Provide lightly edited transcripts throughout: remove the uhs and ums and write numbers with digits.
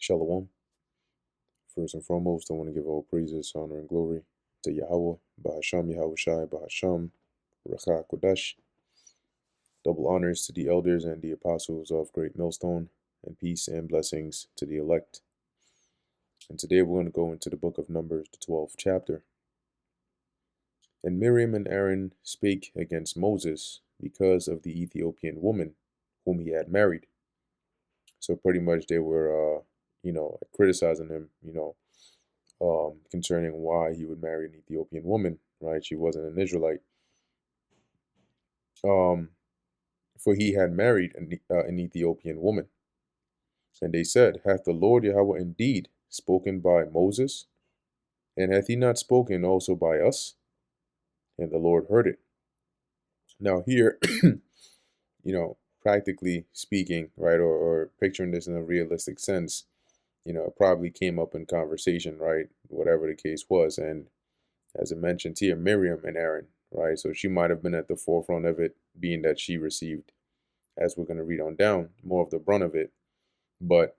Shalom. First and foremost, I want to give all praises, honor, and glory to Yahweh, Bahasham Yahweh Shai, Bahasham, Racha Kodash. Double honors to the elders and the apostles of Great Millstone, and peace and blessings to the elect. And today we're going to go into the book of Numbers, the 12th chapter. And Miriam and Aaron spake against Moses because of the Ethiopian woman whom he had married. So pretty much they were, criticizing him, concerning why he would marry an Ethiopian woman, right? She wasn't an Israelite. For he had married an Ethiopian woman. And they said, Hath the Lord Yahweh indeed spoken by Moses? And hath he not spoken also by us? And the Lord heard it. Now here, practically speaking, right, or picturing this in a realistic sense, it probably came up in conversation, right, whatever the case was. And as I mentioned here, Miriam and Aaron, right, so she might have been at the forefront of it, being that she received, as we're going to read on down, more of the brunt of it. But,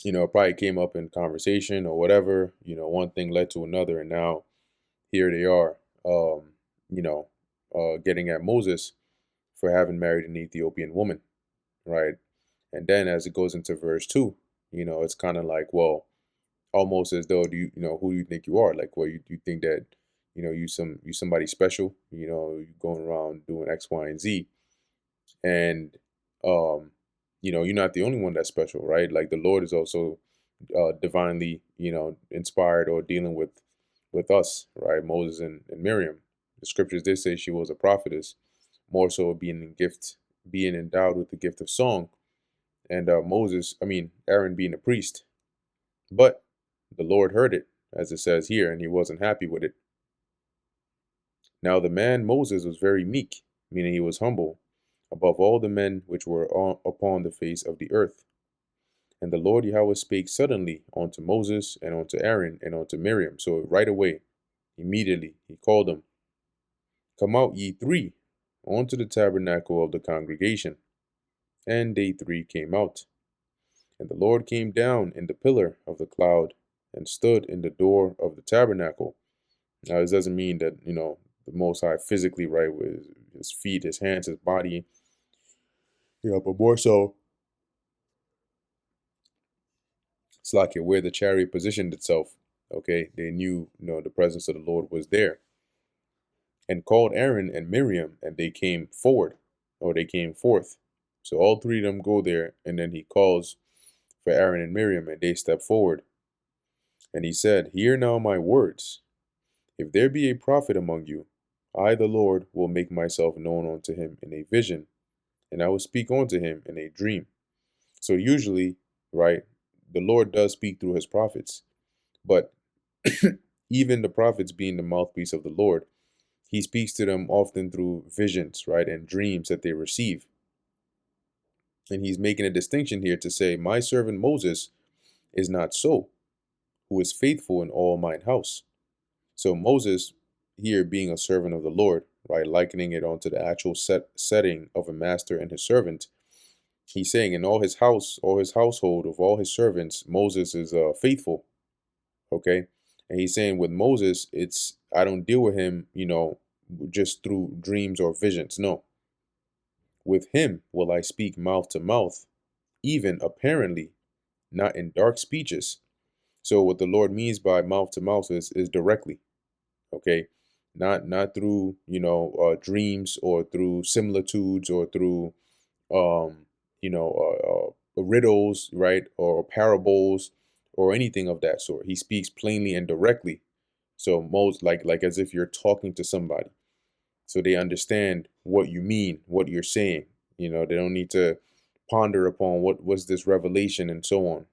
it probably came up in conversation or whatever, one thing led to another. And now here they are, getting at Moses for having married an Ethiopian woman, right? And then as it goes into verse 2, it's kind of like, well, almost as though, who do you think you are? Like, well, you think that, you somebody special, you going around doing X, Y, and Z. And, you're not the only one that's special, right? Like the Lord is also divinely, inspired or dealing with us, right? Moses and Miriam. The scriptures did say she was a prophetess, more so being endowed with the gift of song, and Aaron being a priest. But the Lord heard it, as it says here, and he wasn't happy with it. Now the man Moses was very meek, meaning he was humble, above all the men which were upon the face of the earth. And the Lord Yahweh spake suddenly unto Moses and unto Aaron and unto Miriam. So right away, immediately, he called them, Come out ye three unto the tabernacle of the congregation. And they three came out. And the Lord came down in the pillar of the cloud and stood in the door of the tabernacle. Now, this doesn't mean that, the Most High physically, right, with his feet, his hands, his body, but more so, it's like where the chariot positioned itself. Okay, they knew, the presence of the Lord was there. And called Aaron and Miriam, and they came forward, or they came forth. So all three of them go there, and then he calls for Aaron and Miriam, and they step forward. And he said, Hear now my words. If there be a prophet among you, I, the Lord, will make myself known unto him in a vision, and I will speak unto him in a dream. So usually, right, the Lord does speak through his prophets, but even the prophets being the mouthpiece of the Lord, he speaks to them often through visions, right, and dreams that they receive. And he's making a distinction here to say, My servant Moses is not so, who is faithful in all mine house. So Moses here being a servant of the Lord, right, likening it onto the actual setting of a master and his servant, he's saying in all his house, all his household, of all his servants, Moses is faithful. Okay. And he's saying with Moses, I don't deal with him, just through dreams or visions. No. With him will I speak mouth to mouth, even apparently, not in dark speeches. So what the Lord means by mouth to mouth is directly. Okay. Not through, dreams or through similitudes or through um, riddles, right, or parables or anything of that sort. He speaks plainly and directly. So most like as if you're talking to somebody, so they understand what you mean, what you're saying. They don't need to ponder upon what was this revelation and so on.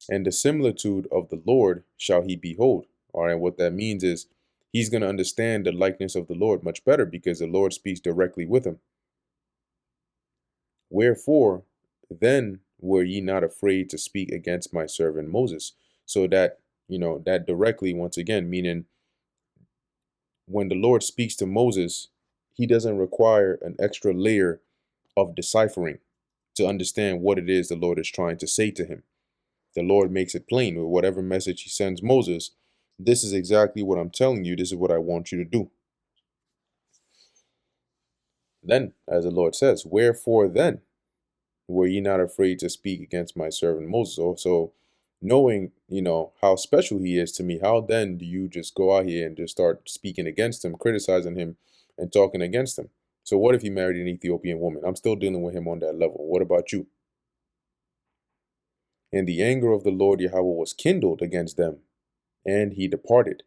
And the similitude of the Lord shall he behold. All right, what that means is he's going to understand the likeness of the Lord much better because the Lord speaks directly with him. Wherefore, then were ye not afraid to speak against my servant Moses? So that, that directly, once again, meaning when the Lord speaks to Moses, he doesn't require an extra layer of deciphering to understand what it is the Lord is trying to say to him. The Lord makes it plain with whatever message he sends Moses. This is exactly what I'm telling you. This is what I want you to do. Then, as the Lord says, wherefore then were ye not afraid to speak against my servant Moses? So knowing, how special he is to me, how then do you just go out here and just start speaking against him, criticizing him, and talking against him? So what if he married an Ethiopian woman? I'm still dealing with him on that level. What about you? And the anger of the Lord Yahweh was kindled against them, and he departed.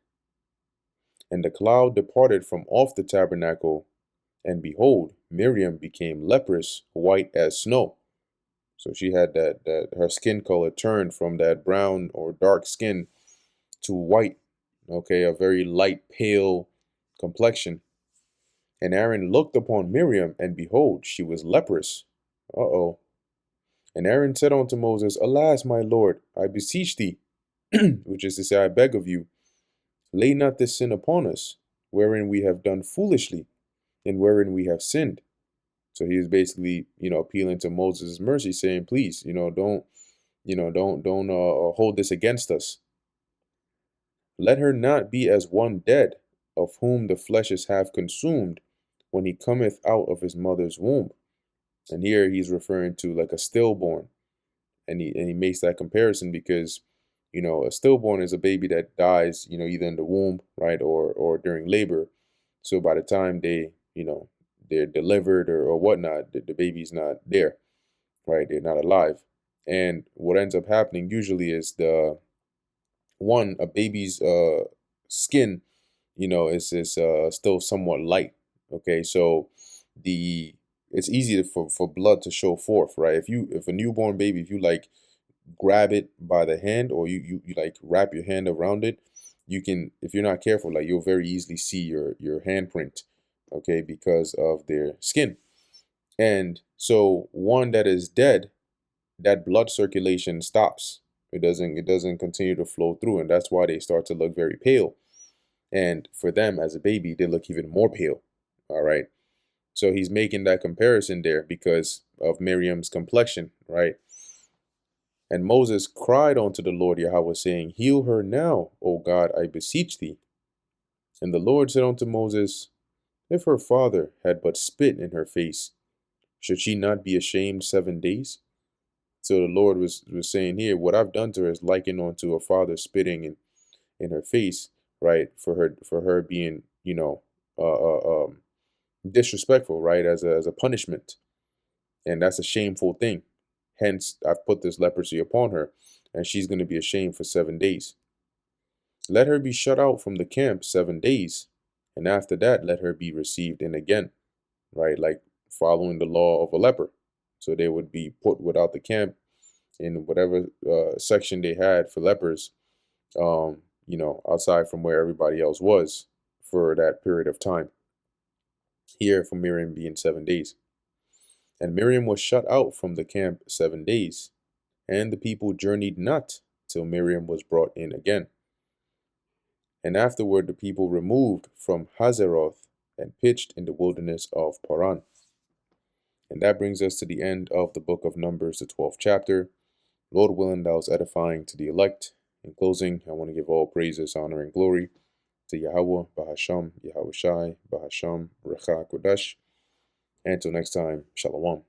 And the cloud departed from off the tabernacle, and behold, Miriam became leprous, white as snow. So she had that her skin color turned from that brown or dark skin to white, okay, a very light, pale complexion. And Aaron looked upon Miriam, and behold, she was leprous. Uh-oh. And Aaron said unto Moses, Alas, my Lord, I beseech thee, which is to say, I beg of you, lay not this sin upon us, wherein we have done foolishly, and wherein we have sinned. So he is basically, appealing to Moses' mercy, saying, please, don't hold this against us. Let her not be as one dead, of whom the flesh is half consumed, when he cometh out of his mother's womb. And here he's referring to like a stillborn. And he makes that comparison because, a stillborn is a baby that dies, either in the womb, right, or during labor. So by the time they're delivered or whatnot, the baby's not there, right? They're not alive. And what ends up happening usually is a baby's skin, is still somewhat light. Okay, so it's easy for blood to show forth, right? If a newborn baby, if you like grab it by the hand, or you like wrap your hand around it, you can, if you're not careful, like you'll very easily see your handprint, okay, because of their skin. And so one that is dead, that blood circulation stops. It doesn't continue to flow through, and that's why they start to look very pale. And for them as a baby, they look even more pale. All right. So he's making that comparison there because of Miriam's complexion, right? And Moses cried unto the Lord Yahweh, saying, Heal her now, O God, I beseech thee. And the Lord said unto Moses, If her father had but spit in her face, should she not be ashamed 7 days? So the Lord was saying here, what I've done to her is likened unto a father spitting in her face, right? For her being, disrespectful, right? As a punishment. And that's a shameful thing. Hence, I've put this leprosy upon her, and she's going to be ashamed for 7 days. Let her be shut out from the camp 7 days, and after that, let her be received in again, right? Like following the law of a leper. So they would be put without the camp in whatever section they had for lepers, outside from where everybody else was for that period of time. Here, for Miriam being 7 days. And Miriam was shut out from the camp 7 days, and the people journeyed not till Miriam was brought in again. And afterward the people removed from Hazeroth and pitched in the wilderness of Paran. And that brings us to the end of the book of Numbers, the 12th chapter. Lord willing, that was edifying to the elect. In closing, I want to give all praises, honor, and glory to Yahweh, Bahasham, Yahweh Shai, Bahasham, Recha Kodesh. And until next time, Shalom.